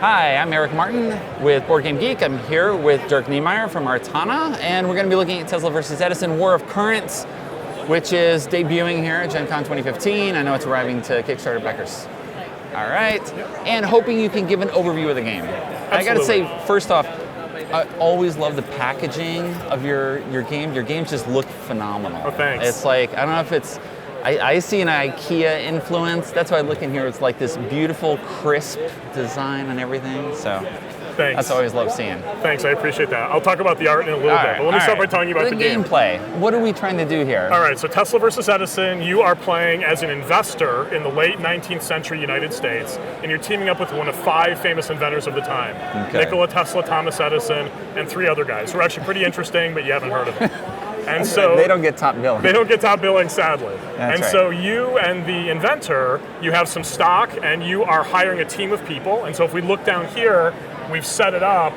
Hi, I'm Eric Martin with Board Game Geek. I'm here with Dirk Niemeyer from Artana, and we're going to be looking at Tesla versus Edison War of Currents, which is debuting here at Gen Con 2015. I know it's arriving to Kickstarter backers. All right, and hoping you can give an overview of the game. Absolutely. I got to say, first off, I always love the packaging of your game. Your games just look phenomenal. Oh, thanks. It's like, I don't know if it's, I see an IKEA influence. That's why I look in here. It's like this beautiful, crisp design and everything. So Thanks. that's what I always love seeing. Thanks, I appreciate that. I'll talk about the art in a little bit, but let me start by telling you about the game. Gameplay. What are we trying to do here? All right, so Tesla versus Edison, you are playing as an investor in the late 19th century United States, and you're teaming up with one of 5 famous inventors of the time. Okay. Nikola Tesla, Thomas Edison, and 3 other guys who are actually pretty interesting, but you haven't heard of them. And so they don't get top billing. They don't get top billing, sadly. That's right. So you and the inventor, you have some stock, and you are hiring a team of people. And so if we look down here, we've set it up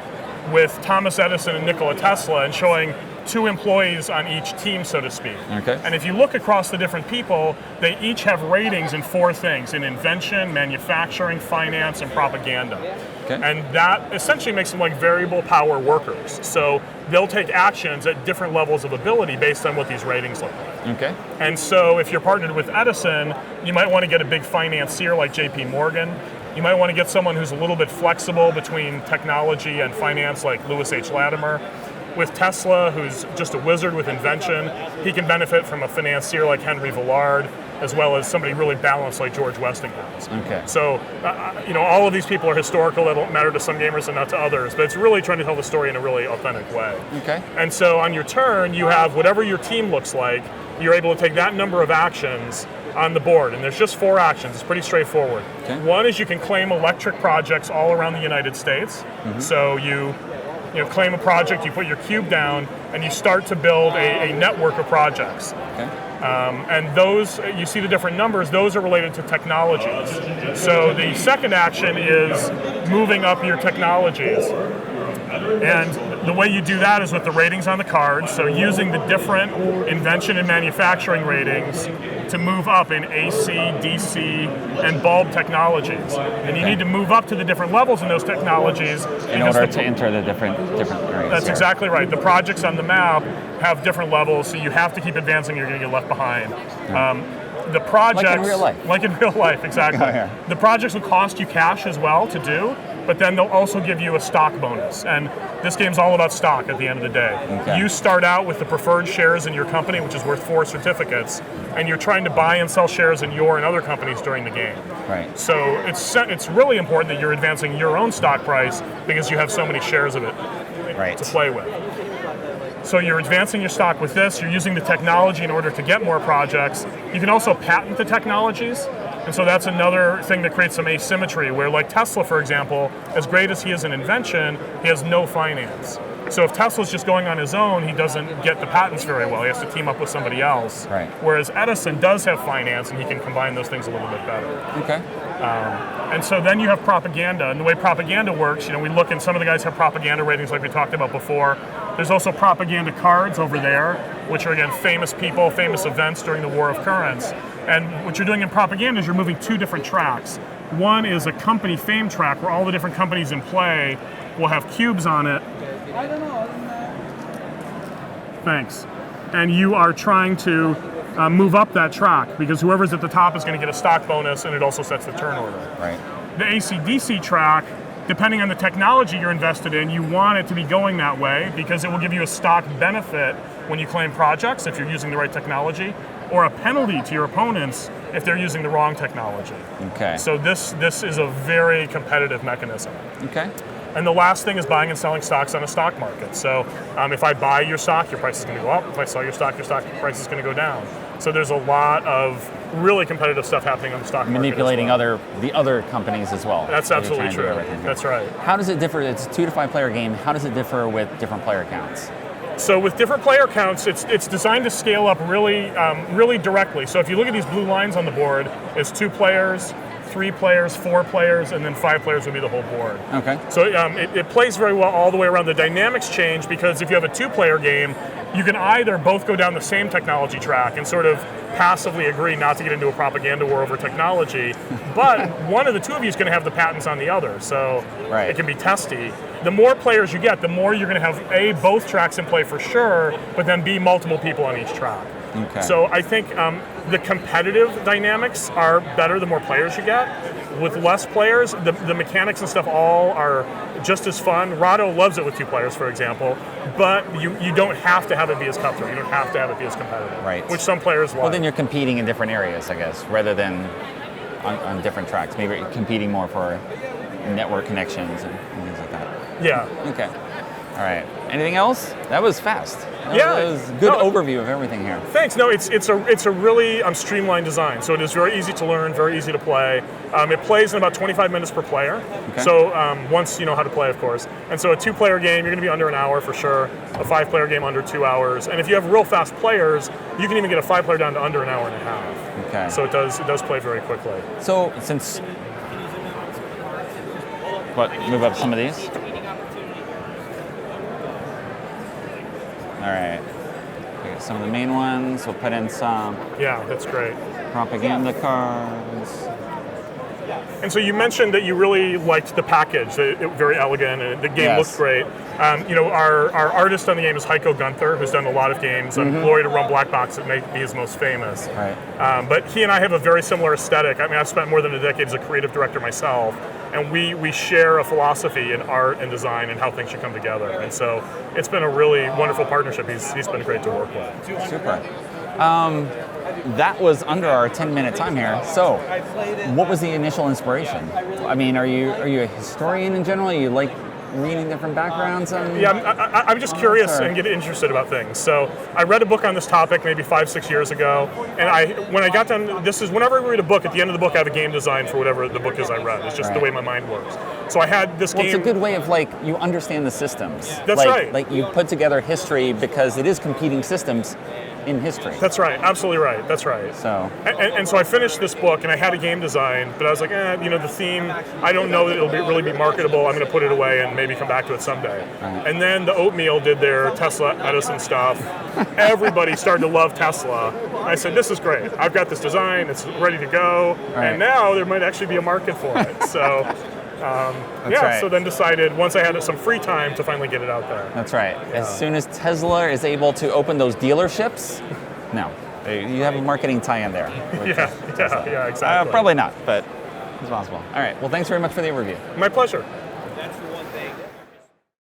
with Thomas Edison and Nikola Tesla and showing 2 employees on each team, so to speak. Okay. And if you look across the different people, they each have ratings in 4 things: in invention, manufacturing, finance, and propaganda. Okay. And that essentially makes them like variable power workers. So they'll take actions at different levels of ability based on what these ratings look like. Okay. And so if you're partnered with Edison, you might want to get a big financier like JP Morgan. You might want to get someone who's a little bit flexible between technology and finance like Louis H. Latimer. With Tesla, who's just a wizard with invention, he can benefit from a financier like Henry Villard, as well as somebody really balanced like George Westinghouse. Okay. So, all of these people are historical. That don't matter to some gamers and not to others, but it's really trying to tell the story in a really authentic way. Okay. And so on your turn, you have whatever your team looks like. You're able to take that number of actions on the board, and there's just 4 actions. It's pretty straightforward. Okay. One is you can claim electric projects all around the United States. Mm-hmm. So you claim a project, you put your cube down, and you start to build a network of projects. Okay. And those, you see the different numbers, those are related to technologies. So the second action is moving up your technologies. And the way you do that is with the ratings on the cards, so using the different invention and manufacturing ratings to move up in AC, DC, and bulb technologies. And you need to move up to the different levels in those technologies in order to enter the different areas. That's here. exactly right. The projects on the map have different levels, so you have to keep advancing, you're going to get left behind. The projects, like in real life. Like in real life, exactly. Oh, yeah. The projects will cost you cash as well to do, but then they'll also give you a stock bonus. And this game's all about stock at the end of the day. Okay. You start out with the preferred shares in your company, which is worth 4 certificates, and you're trying to buy and sell shares in your and other companies during the game. Right. So it's really important that you're advancing your own stock price because you have so many shares of it to play with. So you're advancing your stock with this, you're using the technology in order to get more projects. You can also patent the technologies, and so that's another thing that creates some asymmetry, where like Tesla, for example, as great as he is in invention, he has no finance. So if Tesla's just going on his own, he doesn't get the patents very well. He has to team up with somebody else. Right. Whereas Edison does have finance, and he can combine those things a little bit better. Okay. And so then you have propaganda, and the way propaganda works, we look, and some of the guys have propaganda ratings like we talked about before. There's also propaganda cards over there, which are, again, famous people, famous events during the War of Currents. And what you're doing in propaganda is you're moving 2 different tracks. One is a company fame track where all the different companies in play will have cubes on it. Thanks. And you are trying to move up that track, because whoever's at the top is going to get a stock bonus, and it also sets the turn order. Right. The AC/DC track, depending on the technology you're invested in, you want it to be going that way because it will give you a stock benefit when you claim projects if you're using the right technology, or a penalty to your opponents if they're using the wrong technology. Okay. So this is a very competitive mechanism. Okay. And the last thing is buying and selling stocks on a stock market. So if I buy your stock, your price is going to go up. If I sell your stock price is going to go down. So there's a lot of really competitive stuff happening on the stock market. Manipulating as well. the other companies as well. That's absolutely true. That's right. How does it differ? It's a 2 to 5 player game. How does it differ with different player counts? So with different player counts, it's designed to scale up really directly. So if you look at these blue lines on the board, it's 2 players, 3 players, 4 players, and then 5 players would be the whole board. Okay. So it plays very well all the way around. The dynamics change because if you have a 2-player game, you can either both go down the same technology track and sort of passively agree not to get into a propaganda war over technology, but one of the 2 of you is going to have the patents on the other, so it can be testy. The more players you get, the more you're going to have A, both tracks in play for sure, but then B, multiple people on each track. Okay. So I think the competitive dynamics are better the more players you get. With less players, the mechanics and stuff all are just as fun. Rahdo loves it with 2 players, for example, but you don't have to have it be as cutthroat. You don't have to have it be as competitive, right? Which some players like. Well, then you're competing in different areas, I guess, rather than on different tracks. Maybe you're competing more for network connections and things like that. Yeah. Okay. All right. Anything else? That was fast. That was a good overview of everything here. Thanks. No, it's a really streamlined design. So it is very easy to learn, very easy to play. It plays in about 25 minutes per player. Okay. So once you know how to play, of course. And so a 2-player game, you're going to be under an hour for sure. A 5-player game under 2 hours. And if you have real fast players, you can even get a 5-player down to under an hour and a half. Okay. So it does play very quickly. So since move up some of these. All right. We got some of the main ones. We'll put in some. Yeah, that's great. Propaganda cards. And so you mentioned that you really liked the package, very elegant, and the game looked great. Our artist on the game is Heiko Gunther, who's done a lot of games, and Glory to Run Black Box that may be his most famous. Right. But he and I have a very similar aesthetic. I mean, I've spent more than a decade as a creative director myself, and we share a philosophy in art and design and how things should come together. And so it's been a really wonderful partnership. He's been great to work with. Super. That was under our 10-minute time here. So, what was the initial inspiration? I mean, are you a historian in general? You like reading different backgrounds? Yeah, I'm just curious and get interested about things. So I read a book on this topic maybe 5-6 years ago, and when I got done, whenever I read a book, at the end of the book I have a game design for whatever the book is I read. It's just the way my mind works. So I had this game. It's a good way of you understand the systems. That's right. Like you put together history because it is competing systems in history. That's right, absolutely right. That's right. So and so I finished this book and I had a game design, but I was like, the theme, I don't know that it'll really be marketable. I'm going to put it away and maybe come back to it someday. Right. And then the Oatmeal did their Tesla Edison stuff. Everybody started to love Tesla. I said, this is great. I've got this design. It's ready to go. Right. And now there might actually be a market for it. So. So then decided once I had some free time to finally get it out there. That's right. As soon as Tesla is able to open those dealerships, you have a marketing tie-in there. Yeah, exactly. Probably not, but it's possible. All right. Well, thanks very much for the overview. My pleasure.